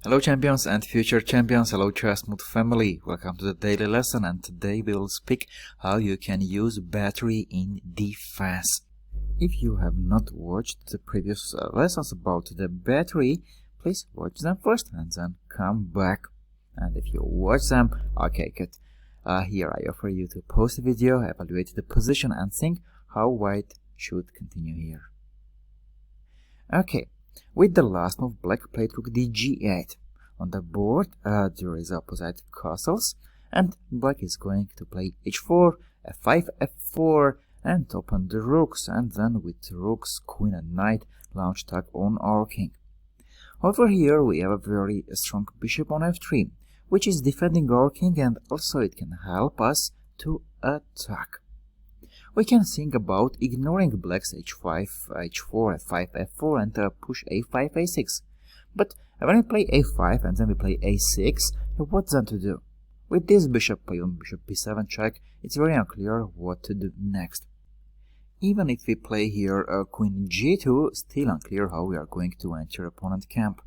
Hello champions and future champions, hello ChessMood family, welcome to the daily lesson, and today we will speak how you can use battery in defense. If you have not watched the previous lessons about the battery, please watch them first and then come back. And if you watch them, okay, good. Here I offer you to pause the video, evaluate the position and think how white should continue here. Okay. With the last move, black played rook d8. On the board, there is opposite castles, and black is going to play h4, f5, f4, and open the rooks, and then with rooks, queen and knight, launch attack on our king. Over here, we have a very strong bishop on f3, which is defending our king, and also it can help us to attack. We can think about ignoring black's h5, h4, f5, f4 and push a5, a6. But when we play a5 and then we play a6, what then to do? With this bishop pawn, bishop b7 check, it's very unclear what to do next. Even if we play here queen g2, still unclear how we are going to enter opponent camp.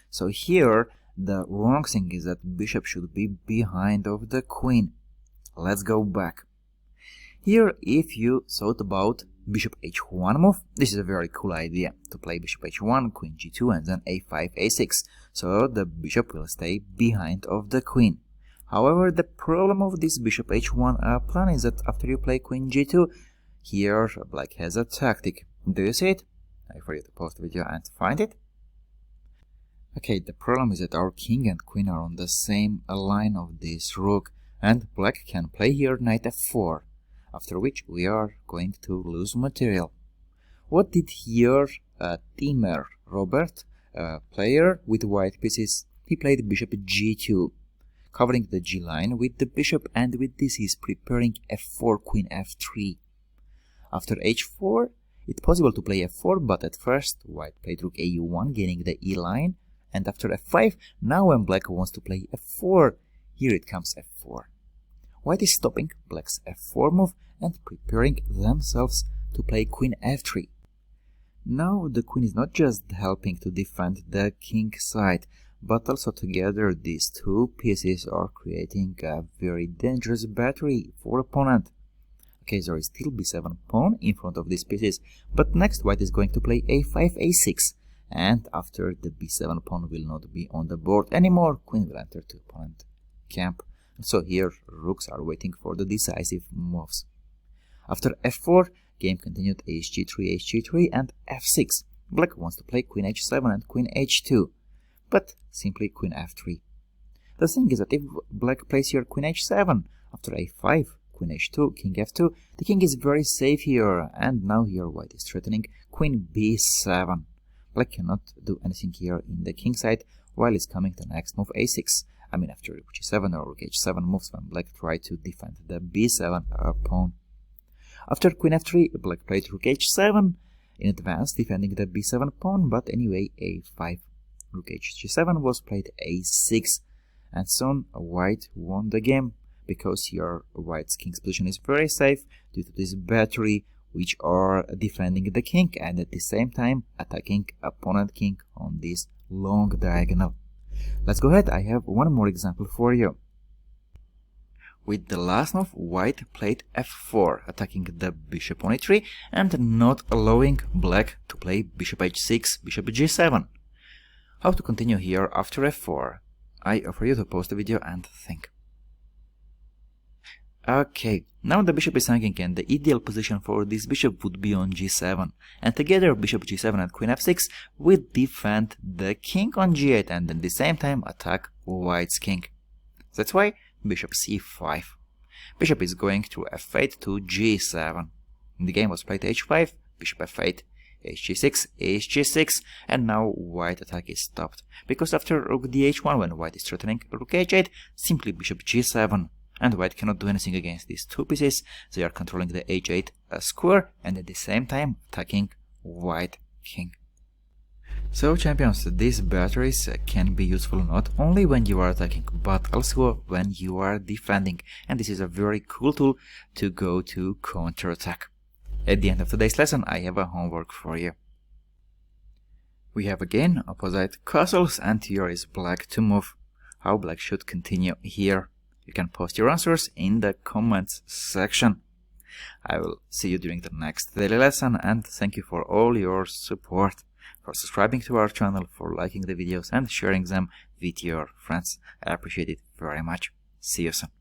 So here, the wrong thing is that bishop should be behind of the queen. Let's go back. Here, if you thought about bishop h1 move, this is a very cool idea, to play bishop h1, queen g2 and then a5, a6, so the bishop will stay behind of the queen. However, the problem of this bishop h1 plan is that after you play queen g2, here black has a tactic. Do you see it? I for you to pause the video and find it. Okay, the problem is that our king and queen are on the same line of this rook, and black can play here knight f4. After which we are going to lose material. What did here Teamer Robert, player with white pieces? He played bishop g2, covering the g line with the bishop, and with this he is preparing f4, queen f3. After h4, it's possible to play f4, but at first white played rook au1, gaining the e line, and after f5, now when black wants to play f4, here it comes f4. White is stopping black's f4 move and preparing themselves to play queen f3. Now the queen is not just helping to defend the king side, but also together these two pieces are creating a very dangerous battery for opponent. Okay, there is still b7 pawn in front of these pieces, but next white is going to play a5, a6, and after the b7 pawn will not be on the board anymore, queen will enter to opponent camp. So here, rooks are waiting for the decisive moves. After f4, game continued hg3, hg3 and f6. Black wants to play queen h7 and queen h2, but simply queen f3. The thing is that if black plays here queen h7, after a5, queen h2, king f2, the king is very safe here, and now here white is threatening queen b7. Black cannot do anything here in the king side, while it's coming the next move a6. I mean, after rook g7 or rook h7 moves when black tried to defend the b7 pawn. After queen f3, black played rook h7 in advance, defending the b7 pawn, but anyway, a5. Rook hg7 was played a6, and soon white won the game, because here white's king's position is very safe due to this battery, which are defending the king and at the same time attacking opponent king on this long diagonal. Let's go ahead, I have one more example for you. With the last move, white played f4, attacking the bishop on e3 and not allowing black to play bishop h6, bishop g7. How to continue here after f4? I offer you to pause the video and think. Okay, now the bishop is hanging, and the ideal position for this bishop would be on g7, and together bishop g7 and queen f6 will defend the king on g8 and at the same time attack white's king. That's why bishop c5. Bishop is going to f8 to g7. The game was played h5, bishop f8, hg6, hg6, and now white attack is stopped, because after rook dh1, when white is threatening rook h8, simply bishop g7. And white cannot do anything against these two pieces. They are controlling the h8 square and at the same time attacking white king. So champions, these batteries can be useful not only when you are attacking, but also when you are defending. And this is a very cool tool to go to counterattack. At the end of today's lesson, I have a homework for you. We have again opposite castles, and here is black to move. How black should continue here? You can post your answers in the comments section. I will see you during the next daily lesson, and thank you for all your support, for subscribing to our channel, for liking the videos and sharing them with your friends. I appreciate it very much. See you soon.